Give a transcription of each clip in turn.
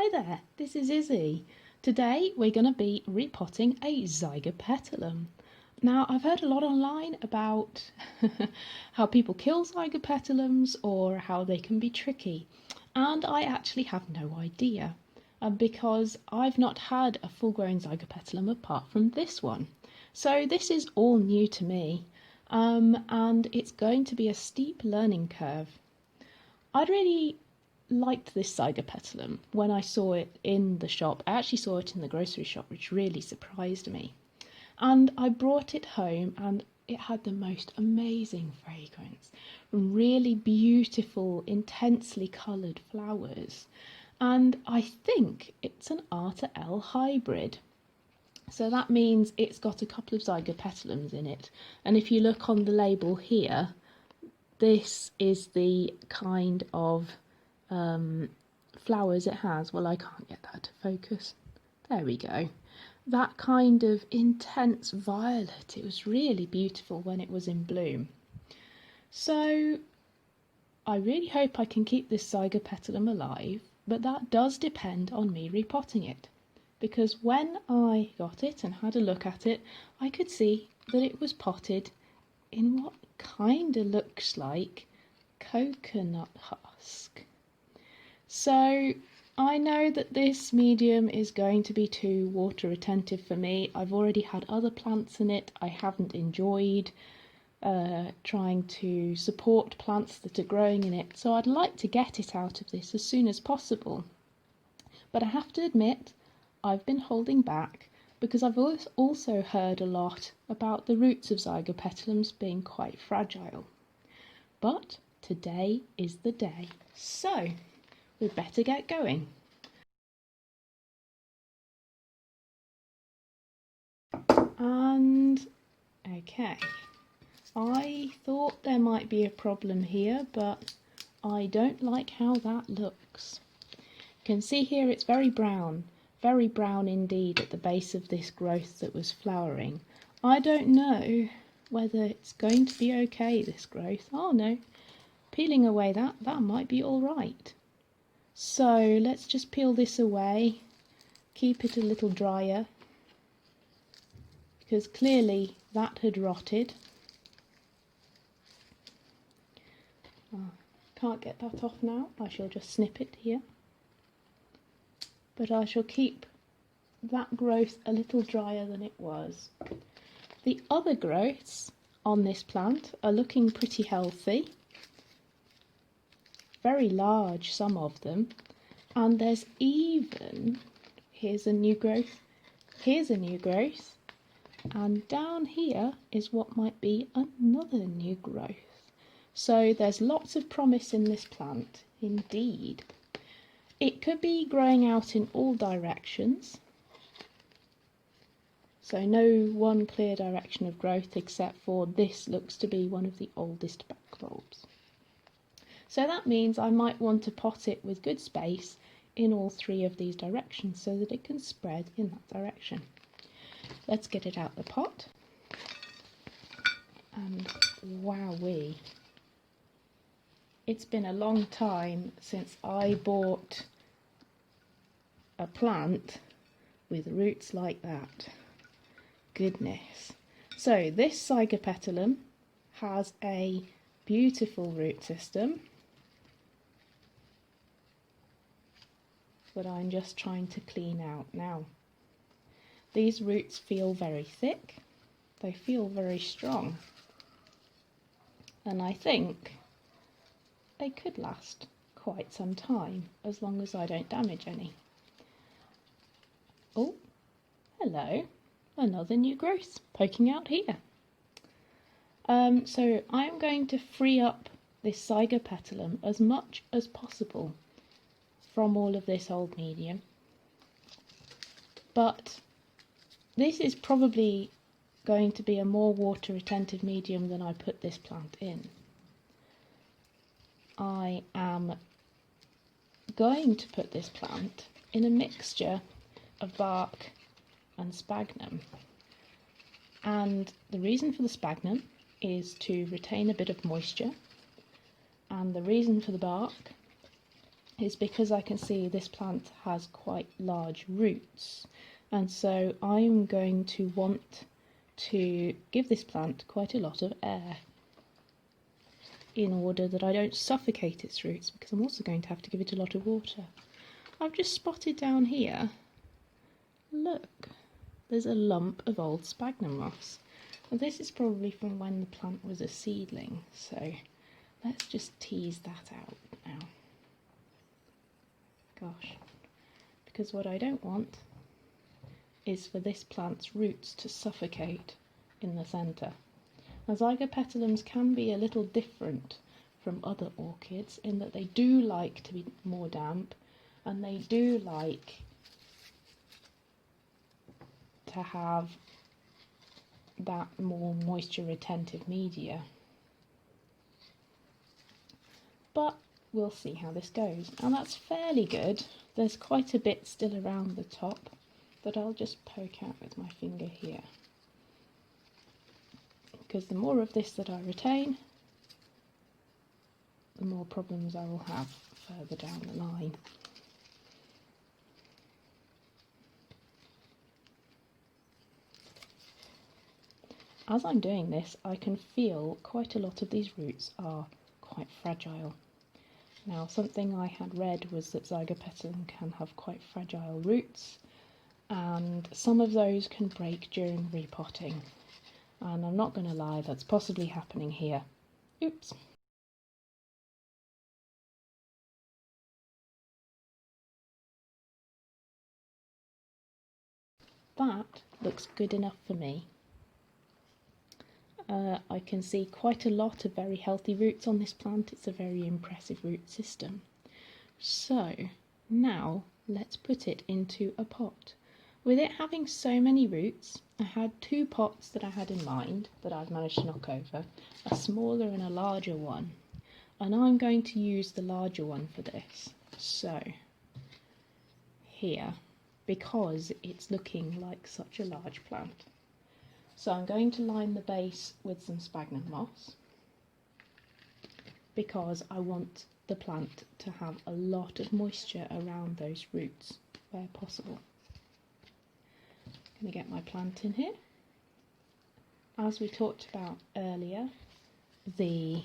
Hi there, this is Izzy. Today we're going to be repotting a Zygopetalum. Now, I've heard a lot online about how people kill Zygopetalums or how they can be tricky, and I actually have no idea because I've not had a full-grown Zygopetalum apart from this one. So this is all new to me, and it's going to be a steep learning curve. I'd really liked this Zygopetalum when I saw it in the shop. I actually saw it in the grocery shop, which really surprised me. And I brought it home and it had the most amazing fragrance from really beautiful, intensely coloured flowers. And I think it's an R to L hybrid. So that means it's got a couple of Zygopetalums in it. And if you look on the label here, this is the kind of flowers it has. Well, I can't get that to focus. There we go. That kind of intense violet. It was really beautiful when it was in bloom. So I really hope I can keep this Zygopetalum alive, but that does depend on me repotting it. Because when I got it and had a look at it, I could see that it was potted in what kind of looks like coconut husk. So I know that this medium is going to be too water retentive for me. I've already had other plants in it. I haven't enjoyed trying to support plants that are growing in it. So I'd like to get it out of this as soon as possible. But I have to admit, I've been holding back because I've also heard a lot about the roots of Zygopetalums being quite fragile. But today is the day. So we'd better get going. And okay, I thought there might be a problem here, but I don't like how that looks. You can see here it's very brown indeed at the base of this growth that was flowering. I don't know whether it's going to be okay, this growth. Oh no, peeling away that might be all right. So let's just peel this away, keep it a little drier, because clearly that had rotted. Can't get that off now, I shall just snip it here. But I shall keep that growth a little drier than it was. The other growths on this plant are looking pretty healthy. Very large, some of them, and there's even, here's a new growth, here's a new growth, and down here is what might be another new growth. So there's lots of promise in this plant, indeed. It could be growing out in all directions, so no one clear direction of growth except for this looks to be one of the oldest backbulbs. So that means I might want to pot it with good space in all three of these directions so that it can spread in that direction. Let's get it out the pot. And wowee. It's been a long time since I bought a plant with roots like that. Goodness. So this Zygopetalum has a beautiful root system, but I'm just trying to clean out now. These roots feel very thick, they feel very strong, and I think they could last quite some time as long as I don't damage any. Oh, hello, another new growth poking out here. So I'm going to free up this Zygopetalum as much as possible from all of this old medium, but this is probably going to be a more water retentive medium than I put this plant in. I am going to put this plant in a mixture of bark and sphagnum, and the reason for the sphagnum is to retain a bit of moisture, and the reason for the bark is because I can see this plant has quite large roots, and so I'm going to want to give this plant quite a lot of air in order that I don't suffocate its roots, because I'm also going to have to give it a lot of water. I've just spotted down here, look, there's a lump of old sphagnum moss. Well, this is probably from when the plant was a seedling, so let's just tease that out now. Gosh, because what I don't want is for this plant's roots to suffocate in the centre. Now, Zygopetalums can be a little different from other orchids in that they do like to be more damp, and they do like to have that more moisture retentive media. But we'll see how this goes. And that's fairly good. There's quite a bit still around the top that I'll just poke out with my finger here, because the more of this that I retain, the more problems I will have further down the line. As I'm doing this, I can feel quite a lot of these roots are quite fragile. Now, something I had read was that Zygopetalum can have quite fragile roots, and some of those can break during repotting. And I'm not going to lie, that's possibly happening here. Oops. That looks good enough for me. I can see quite a lot of very healthy roots on this plant. It's a very impressive root system. So now let's put it into a pot. With it having so many roots, I had two pots that I had in mind that I've managed to knock over, a smaller and a larger one. And I'm going to use the larger one for this. So here, because it's looking like such a large plant. So I'm going to line the base with some sphagnum moss, because I want the plant to have a lot of moisture around those roots where possible. I'm going to get my plant in here. As we talked about earlier, the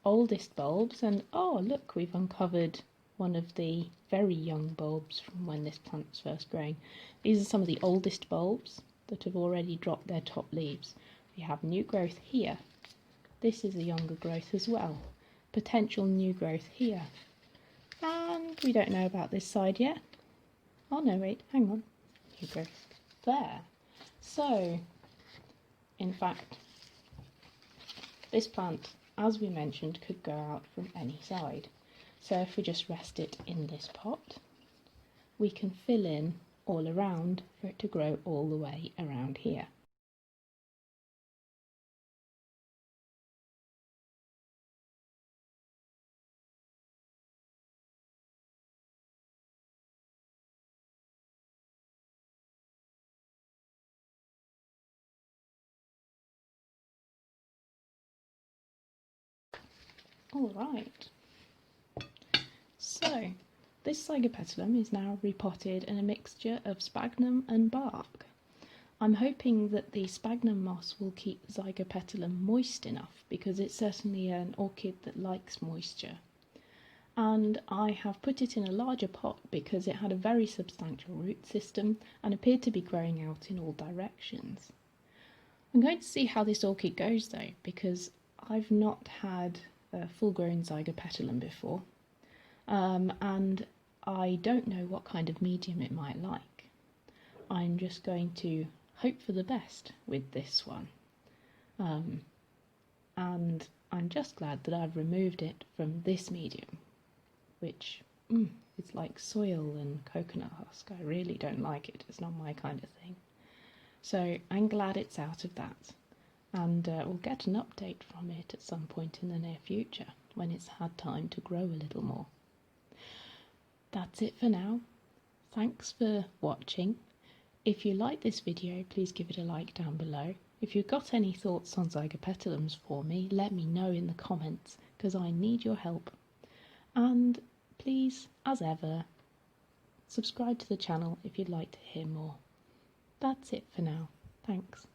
oldest bulbs, and oh look, we've uncovered one of the very young bulbs from when this plant was first growing. These are some of the oldest bulbs that have already dropped their top leaves. We have new growth here. This is a younger growth as well. Potential new growth here. And we don't know about this side yet. Oh no, wait, hang on. New growth there. So, in fact, this plant, as we mentioned, could go out from any side. So if we just rest it in this pot, we can fill in all around for it to grow all the way around here. All right. So this Zygopetalum is now repotted in a mixture of sphagnum and bark. I'm hoping that the sphagnum moss will keep Zygopetalum moist enough, because it's certainly an orchid that likes moisture. And I have put it in a larger pot because it had a very substantial root system and appeared to be growing out in all directions. I'm going to see how this orchid goes though, because I've not had a full-grown Zygopetalum before, and I don't know what kind of medium it might like. I'm just going to hope for the best with this one, and I'm just glad that I've removed it from this medium, which it's like soil and coconut husk. I really don't like it. It's not my kind of thing. So I'm glad it's out of that, and we'll get an update from it at some point in the near future when it's had time to grow a little more. That's it for now. Thanks for watching. If you like this video, please give it a like down below. If you've got any thoughts on Zygopetalums for me, let me know in the comments, because I need your help. And please, as ever, subscribe to the channel if you'd like to hear more. That's it for now. Thanks.